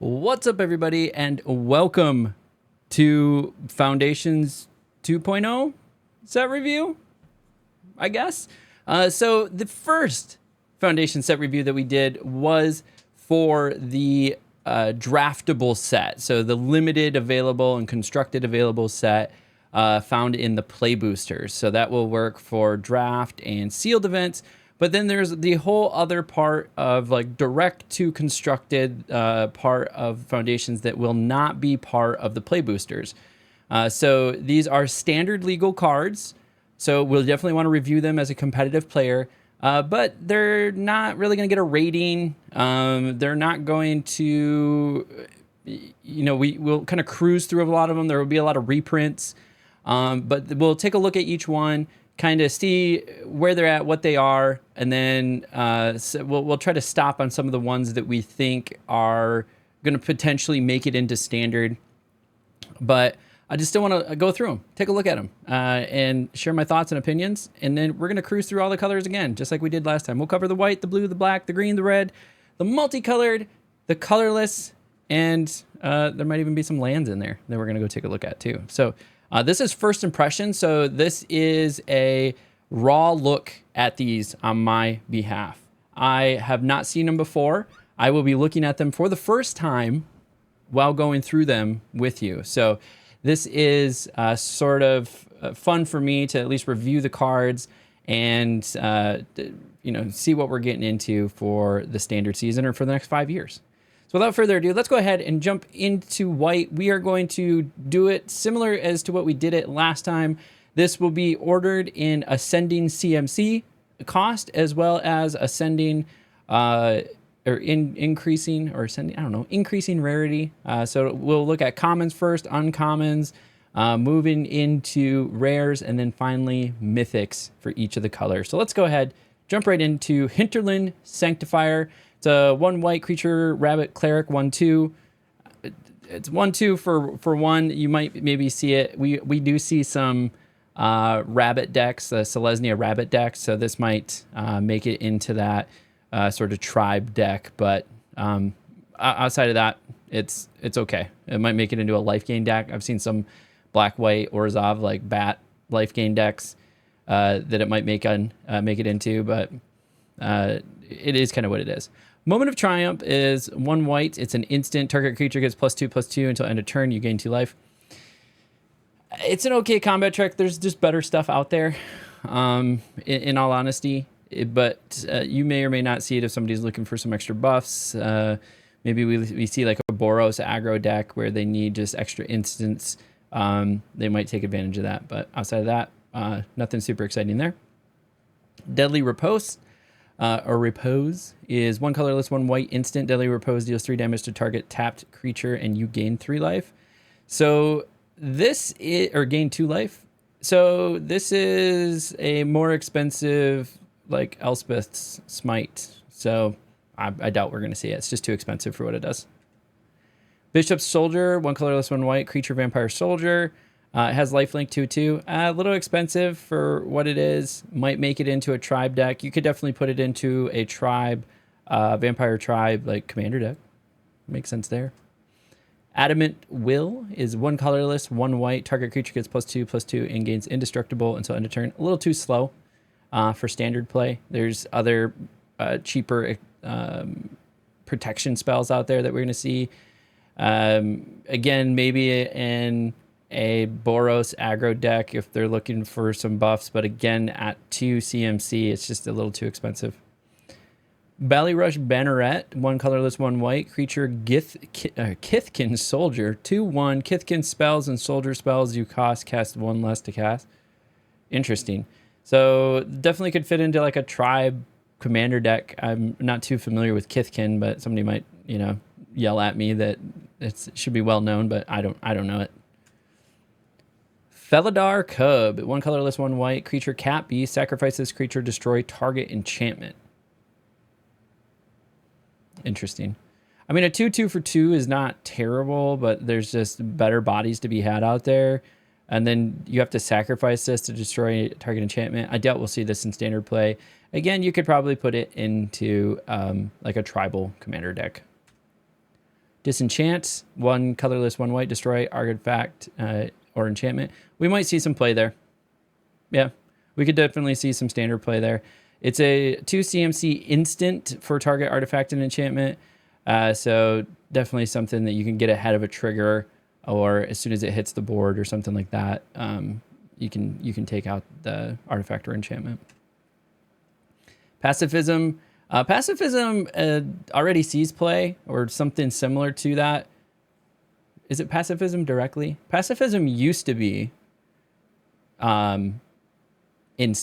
What's up, everybody, and welcome to Foundations 2.0 set review, I guess. So the first Foundation set review that we did was for the draftable set, so the limited available and constructed available set found in the play boosters. So that will work for draft and sealed events. But then there's the whole other part of like direct to constructed part of Foundations that will not be part of the play boosters. So these are standard legal cards. So we'll definitely want to review them as a competitive player. But they're not really going to get a rating. They're not going to, we'll kind of cruise through a lot of them. There will be a lot of reprints. But we'll take a look at each one, kind of see where they're at, what they are, and then so we'll try to stop on some of the ones that we think are going to potentially make it into standard. But I just still want to go through them, take a look at them, and share my thoughts and opinions. And then we're going to cruise through all the colors again, just like we did last time. We'll cover the white, the blue, the black, the green, the red, the multicolored, the colorless, and there might even be some lands in there that we're going to go take a look at too. So this is first impression. So this is a raw look at these on my behalf. I have not seen them before. I will be looking at them for the first time while going through them with you. So this is sort of fun for me to at least review the cards and see what we're getting into for the standard season or for the next 5 years. So without further ado, let's go ahead and jump into white. We are going to do it similar as to what we did it last time. This will be ordered in ascending CMC cost as well as ascending increasing or ascending, increasing rarity. So we'll look at commons first, uncommons, moving into rares, and then finally mythics for each of the colors. So let's go ahead, jump right into Hinterland Sanctifier. It's a 1 white creature, rabbit, cleric, 1/2. It's 1/2 for one. You might maybe see it. We do see some rabbit decks, Selesnya rabbit decks. So this might make it into that sort of tribe deck. But outside of that, it's okay. It might make it into a life gain deck. I've seen some black, white, Orzhov like bat life gain decks that it might make it into, but it is kind of what it is. Moment of Triumph is 1 white. It's an instant. Target creature gets +2/+2 until end of turn. You gain 2 life. It's an okay combat trick. There's just better stuff out there, in all honesty. But you may or may not see it if somebody's looking for some extra buffs. Maybe we see like a Boros aggro deck where they need just extra instants. They might take advantage of that. But outside of that, nothing super exciting there. Deadly Repose. Repose is 1 colorless, 1 white instant. Deadly Repose deals 3 damage to target tapped creature and you gain 3 life. So this is, or gain 2 life. So this is a more expensive like Elspeth's Smite. So I doubt we're going to see it. It's just too expensive for what it does. Bishop's Soldier, 1 colorless, 1 white creature, vampire soldier. It has lifelink 2/2. A little expensive for what it is. Might make it into a tribe deck. You could definitely put it into a tribe, vampire tribe, like commander deck. Makes sense there. Adamant Will is 1 colorless, 1 white. Target creature gets +2/+2 and gains indestructible until end of turn. A little too slow for standard play. There's other cheaper protection spells out there that we're going to see. Again, maybe in a Boros aggro deck if they're looking for some buffs, but again, at 2 CMC, it's just a little too expensive. Ballyrush Banneret, 1 colorless, 1 white creature, Kithkin Soldier, 2/1. Kithkin spells and soldier spells you cast 1 less to cast. Interesting. So definitely could fit into like a tribe commander deck. I'm not too familiar with Kithkin, but somebody might, yell at me that it should be well known, but I don't know it. Felidar Cub, 1 colorless, 1 white creature, cat beast. Sacrifice this creature, destroy target enchantment. Interesting. I mean, a 2/2 for 2 is not terrible, but there's just better bodies to be had out there. And then you have to sacrifice this to destroy target enchantment. I doubt we'll see this in standard play. Again, you could probably put it into like a tribal commander deck. Disenchant, 1 colorless, 1 white, destroy artifact or enchantment. We might see some play there. Yeah, we could definitely see some standard play there. It's a 2 CMC instant for target artifact and enchantment. So definitely something that you can get ahead of a trigger, or as soon as it hits the board or something like that, you can take out the artifact or enchantment. Pacifism. Pacifism already sees play or something similar to that. Is it pacifism directly? Pacifism used to be in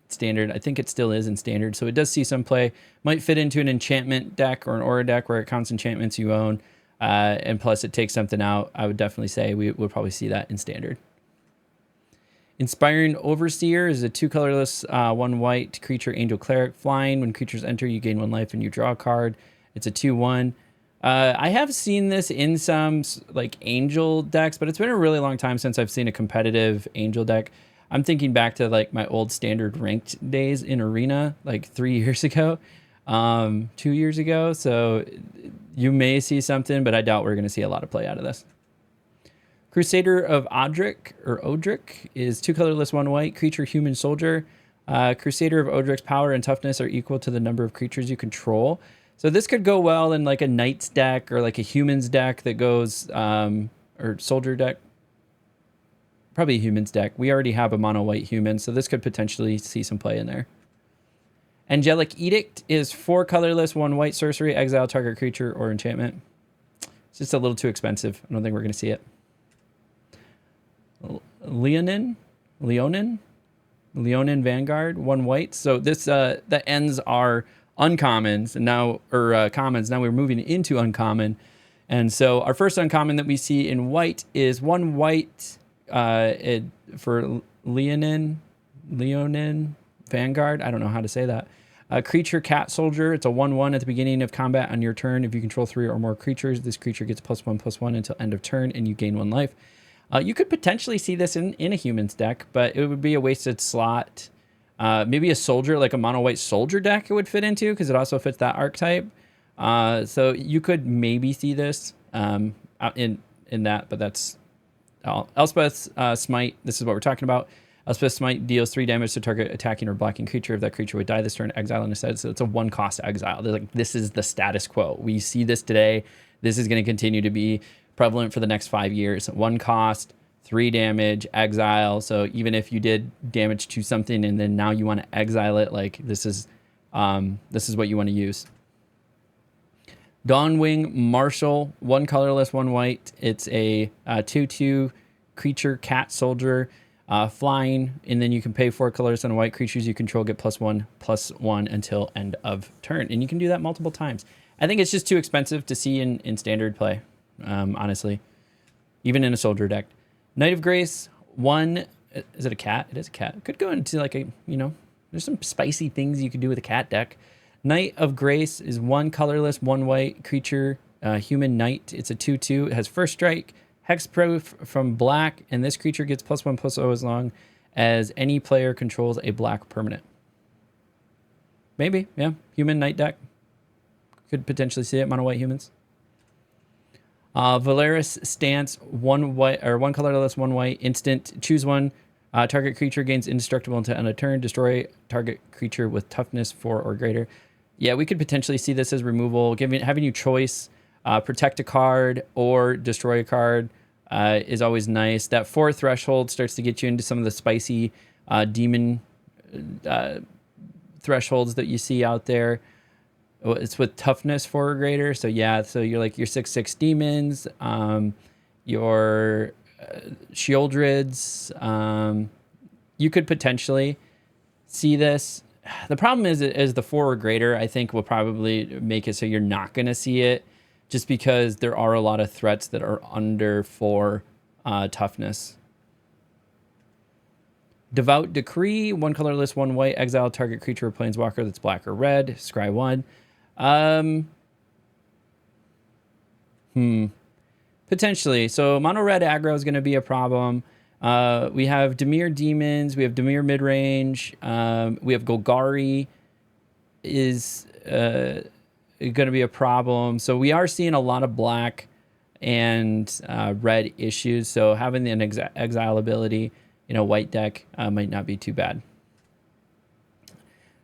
standard. I think it still is in standard. So it does see some play. Might fit into an enchantment deck or an aura deck where it counts enchantments you own. And plus it takes something out. I would definitely say we would probably see that in standard. Inspiring Overseer is a 2 colorless, 1 white creature, angel cleric, flying. When creatures enter, you gain 1 life and you draw a card. It's a 2/1. I have seen this in some like angel decks, but it's been a really long time since I've seen a competitive angel deck. I'm thinking back to like my old standard ranked days in Arena, like 3 years ago, 2 years ago. So you may see something, but I doubt we're going to see a lot of play out of this. Crusader of Odric is 2 colorless, 1 white, creature, human, soldier. Crusader of Odric's power and toughness are equal to the number of creatures you control. So this could go well in like a knight's deck or like a humans deck that goes, or soldier deck. Probably a humans deck. We already have a mono white human, so this could potentially see some play in there. Angelic Edict is 4 colorless, 1 white sorcery, exile target creature or enchantment. It's just a little too expensive. I don't think we're going to see it. Leonin Vanguard, 1 white. So this that ends our uncommons and now, or commons. Now we're moving into uncommon, and so our first uncommon that we see in white is 1 white for Leonin Vanguard. I don't know how to say that. Creature, cat, soldier. It's a 1/1 at the beginning of combat on your turn. If you control 3 or more creatures, this creature gets +1/+1 until end of turn, and you gain 1 life. You could potentially see this in a humans deck, but it would be a wasted slot. Maybe a soldier, like a mono white soldier deck it would fit into, because it also fits that archetype. So you could maybe see this in that, but that's all. Elspeth's Smite, this is what we're talking about. Elspeth's Smite deals 3 damage to target attacking or blocking creature. If that creature would die this turn, exile instead. So it's a 1 cost exile. They're like, this is the status quo. We see this today. This is going to continue to be prevalent for the next 5 years. 1 cost, 3 damage, exile. So even if you did damage to something and then now you want to exile it, like this is what you want to use. Dawnwing Marshal, 1 colorless, 1 white. It's a 2/2 creature, cat, soldier, flying, and then you can pay 4 colors on white creatures you control, get +1/+1 until end of turn. And you can do that multiple times. I think it's just too expensive to see in standard play. Honestly, even in a soldier deck. Knight of Grace, 1, is it a cat? It is a cat. It could go into like a, there's some spicy things you could do with a cat deck. Knight of Grace is 1 colorless, 1 white creature, human knight. It's a 2/2. It has first strike, hexproof from black, and this creature gets +1/+0 as long as any player controls a black permanent. Maybe, yeah. Human knight deck. Could potentially see it, mono white humans. Valeris Stance, 1 white, or 1 colorless, 1 white, instant. Choose 1. Target creature gains indestructible until end of turn. Destroy target creature with toughness 4 or greater. Yeah, we could potentially see this as removal. Having you choice, protect a card or destroy a card is always nice. That 4 threshold starts to get you into some of the spicy demon thresholds that you see out there. It's with toughness 4 or greater. So yeah, so you're like your 6/6 demons, your Shieldrids. You could potentially see this. The problem is the 4 or greater, I think, will probably make it so you're not going to see it, just because there are a lot of threats that are under 4 toughness. Devout Decree, 1 colorless, 1 white, exile target creature or planeswalker that's black or red. Scry 1. Potentially. So mono red aggro is going to be a problem. We have Dimir Demons. We have Dimir midrange. We have Golgari is going to be a problem. So we are seeing a lot of black and red issues. So having an exile ability in a white deck might not be too bad.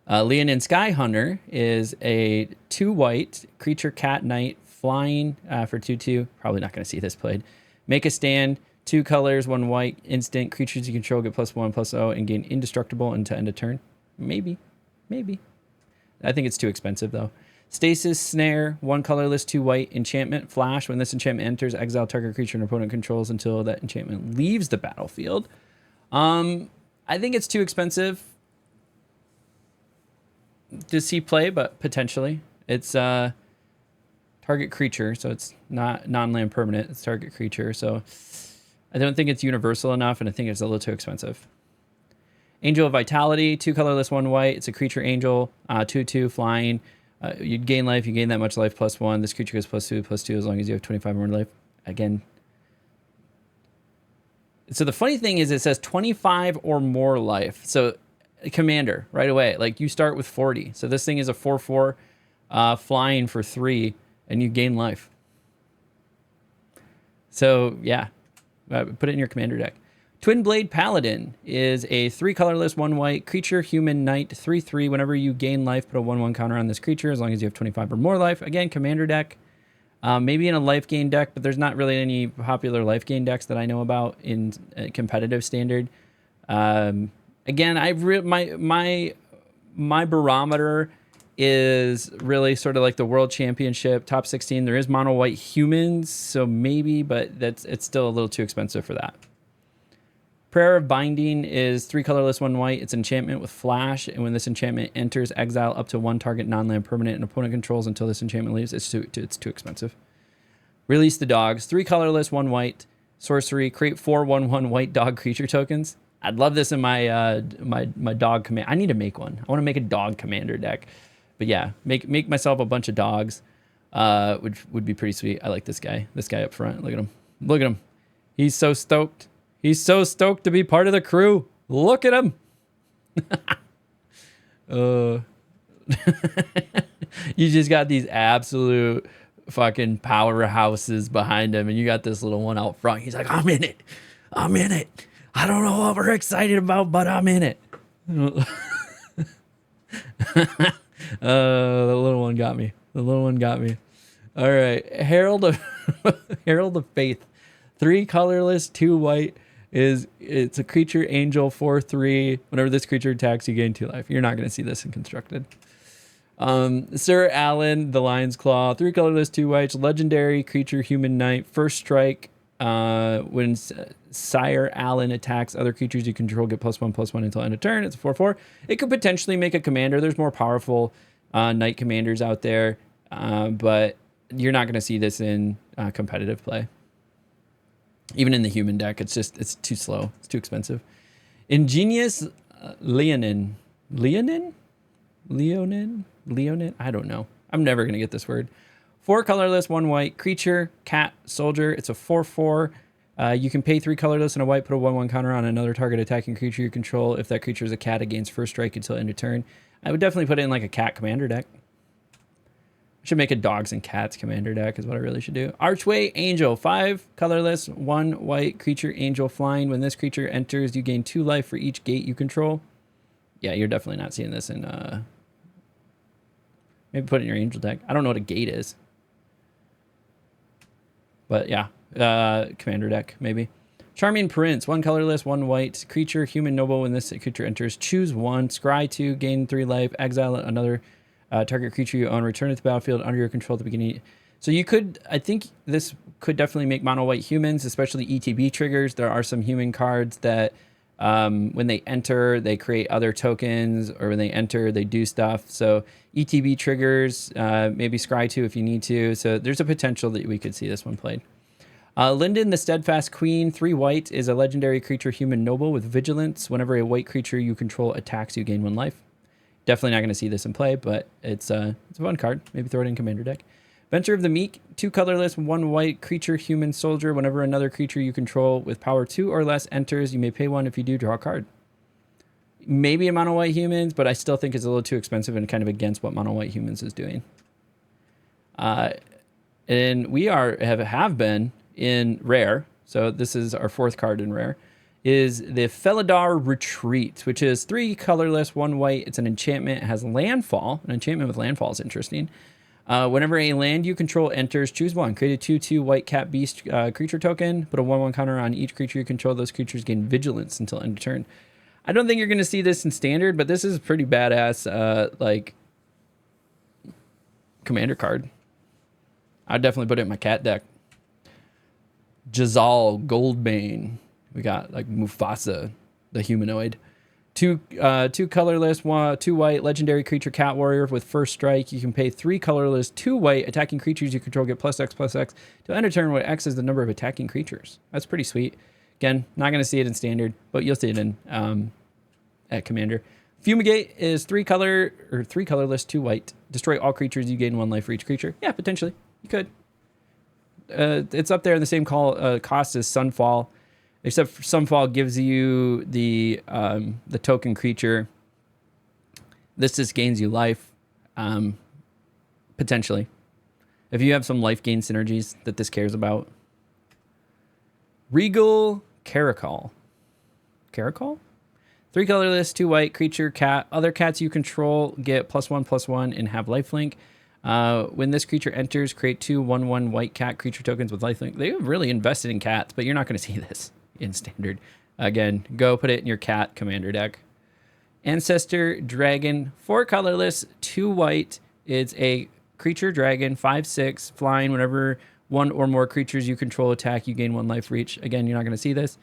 Leonin Sky Hunter is a 2 white creature cat knight flying for 2/2. Probably not going to see this played. Make a stand, 2 colors, 1 white, instant. Creatures you control get +1/+0 and gain indestructible until end of turn. Maybe. I think it's too expensive though. Stasis Snare, 1 colorless, 2 white, enchantment, flash. When this enchantment enters, exile target creature an opponent controls until that enchantment leaves the battlefield. I think it's too expensive to see play, but potentially. It's target creature, so it's not non-land permanent. It's target creature, so I don't think it's universal enough, and I think it's a little too expensive. Angel of Vitality, 2 colorless, 1 white. It's a creature angel, 2/2 flying. You gain life. You gain that much life +1. This creature goes +2/+2 as long as you have 25 more life. Again. So the funny thing is it says 25 or more life. So commander right away. Like you start with 40. So this thing is a 4/4 flying for 3 and you gain life. So yeah, put it in your commander deck. Twin Blade Paladin is a 3 colorless, 1 white creature, human knight, 3/3. Whenever you gain life, put a 1/1 counter on this creature as long as you have 25 or more life. Again, commander deck. Maybe in a life gain deck, but there's not really any popular life gain decks that I know about in competitive standard. Again, my barometer is really sort of like the World Championship, top 16. There is mono white humans, so maybe, but it's still a little too expensive for that. Prayer of Binding is 3 colorless, 1 white. It's enchantment with flash, and when this enchantment enters, exile up to 1 target non-land permanent and opponent controls until this enchantment leaves. It's too expensive. Release the Dogs, 3 colorless, 1 white. Sorcery, create 4 1/1 white dog creature tokens. I'd love this in my my dog command. I need to make one. I want to make a dog commander deck. But yeah, make myself a bunch of dogs, which would be pretty sweet. I like this guy. This guy up front. Look at him. Look at him. He's so stoked. He's so stoked to be part of the crew. Look at him. You just got these absolute fucking powerhouses behind him, and you got this little one out front. He's like, I'm in it. I'm in it. I don't know what we're excited about, but I'm in it. The little one got me. The little one got me. All right. Herald of Faith. 3 colorless, 2 white. It's a creature angel 4/3. Whenever this creature attacks, you gain 2 life. You're not going to see this in constructed. Sir Alan, the Lion's Claw, 3 colorless, 2 whites, legendary creature, human knight, first strike. When Sire Alan attacks other creatures you control, get +1/+1 until end of turn. It's a 4/4. It could potentially make a commander. There's more powerful knight commanders out there, but you're not going to see this in competitive play. Even in the human deck, it's too slow. It's too expensive. Ingenious Leonin. I don't know. I'm never going to get this word. 4 colorless, 1 white creature, cat, soldier. It's a 4/4. You can pay 3 colorless and a white, put a 1/1 counter on another target attacking creature you control. If that creature is a cat, it gains first strike until end of turn. I would definitely put it in like a cat commander deck. I should make a dogs and cats commander deck is what I really should do. Archway Angel, 5 colorless, 1 white creature angel flying. When this creature enters, you gain 2 life for each gate you control. Yeah, you're definitely not seeing this in maybe put it in your angel deck. I don't know what a gate is. But yeah, commander deck, maybe. Charming Prince, 1 colorless, 1 white creature, human noble. When this creature enters, choose 1, scry 2, gain 3 life, exile another target creature you own, return it to the battlefield under your control at the beginning. So you could, I think this could definitely make mono white humans, especially ETB triggers. There are some human cards that when they enter, they create other tokens, or when they enter, they do stuff. So ETB triggers, maybe scry 2 if you need to. So there's a potential that we could see this one played. Linden, the Steadfast Queen, 3 white, is a legendary creature, human noble with vigilance. Whenever a white creature you control attacks, you gain 1 life. Definitely not going to see this in play, but it's a fun card. Maybe throw it in commander deck. Venture of the Meek, 2 colorless, 1 white creature, human soldier. Whenever another creature you control with power 2 or less enters, you may pay 1. If you do, draw a card. Maybe a mono white humans, but I still think it's a little too expensive and kind of against what mono white humans is doing. And we have been in rare. So this is our 4th card in rare. Is the Felidar Retreat, which is 3 colorless, 1 white. It's an enchantment. It has landfall. An enchantment with landfall is interesting. Whenever a land you control enters, choose one. Create a 2/2 white cat beast creature token. Put a 1/1 counter on each creature you control. Those creatures gain vigilance until end of turn. I don't think you're going to see this in standard, but this is a pretty badass like commander card. I'd definitely put it in my cat deck. Jazal Goldbane. We got like Mufasa, the humanoid. 2 colorless, 2 white, legendary creature cat warrior with first strike. You can pay 3 colorless, 2 white, attacking creatures you control get +X/+X to end of turn where X is the number of attacking creatures. That's pretty sweet. Again, not going to see it in standard, but you'll see it in at commander. Fumigate is 3 colorless, 2 white. Destroy all creatures. You gain 1 life for each creature. Yeah, potentially. You could. It's up there in the same cost as Sunfall, except for Sunfall gives you the token creature. This just gains you life, potentially. If you have some life gain synergies that this cares about. Regal Caracal. Caracal? 3 colorless, 2 white, creature, cat. Other cats you control get +1/+1 and have lifelink. When this creature enters, create 2 1/1 white cat creature tokens with lifelink. They've really invested in cats, but you're not going to see this in standard. Again, go put it in your cat commander deck. Ancestor Dragon, 4 colorless, 2 white. It's a creature dragon, 5/6, flying. Whenever 1 or more creatures you control attack, you gain 1 life for each. Again, you're not going to see this.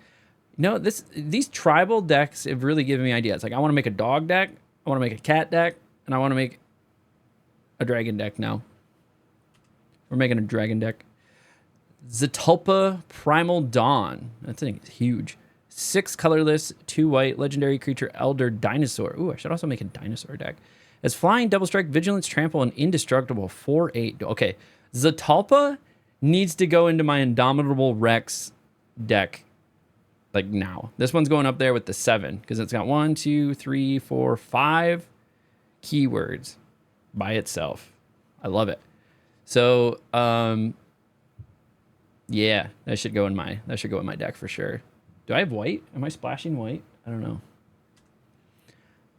No, these tribal decks have really given me ideas. Like, I want to make a dog deck, I want to make a cat deck, and I want to make a dragon deck now. We're making a dragon deck. Zetulpa Primal Dawn. That thing is huge. 6 colorless, 2 white, legendary creature, Elder Dinosaur. Ooh, I should also make a dinosaur deck. As flying, double strike, vigilance, trample, and indestructible. 4/8. Okay, Zetulpa needs to go into my Indomitable Rex deck. Like now. This one's going up there with the 7 because it's got 1, 2, 3, 4, 5 keywords by itself. I love it. So, yeah, that should go in my deck for sure. Do I have white? Am I splashing white? I don't know.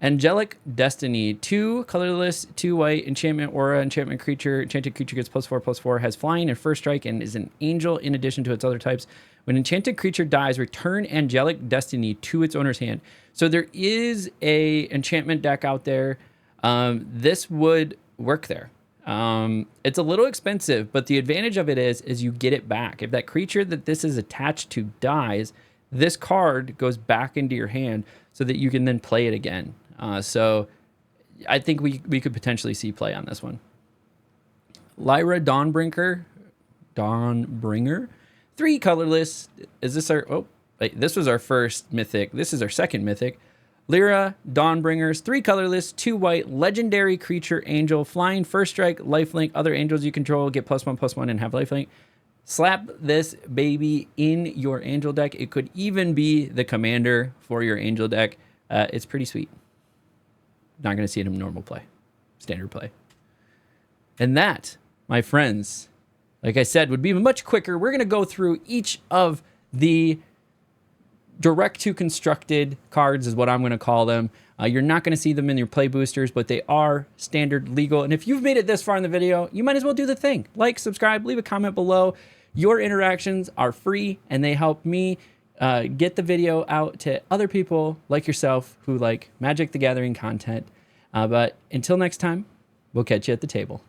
Angelic Destiny, 2 colorless, 2 white, enchantment aura, enchantment creature. Enchanted creature gets +4/+4, has flying and first strike, and is an angel in addition to its other types. When enchanted creature dies, return Angelic Destiny to its owner's hand. So there is a enchantment deck out there. This would work there. It's a little expensive, but the advantage of it is you get it back. If that creature that this is attached to dies, this card goes back into your hand so that you can then play it again. So I think we could potentially see play on this one. Lyra Dawnbringer, 3 colorless. Is this our, oh, wait, this was our first mythic. This is our second mythic. Lyra Dawnbringers, 3 colorless, 2 white, legendary creature, angel, flying, first strike, lifelink. Other angels you control get +1/+1 and have lifelink. Slap this baby in your angel deck. It could even be the commander for your angel deck. It's pretty sweet. Not going to see it in normal play, standard play. And that, my friends, like I said, would be much quicker. We're going to go through each of the direct to constructed cards is what I'm going to call them. You're not going to see them in your play boosters, but they are standard legal. And if you've made it this far in the video, you might as well do the thing. Like, subscribe, leave a comment below. Your interactions are free and they help me get the video out to other people like yourself who like Magic the Gathering content. But until next time, we'll catch you at the table.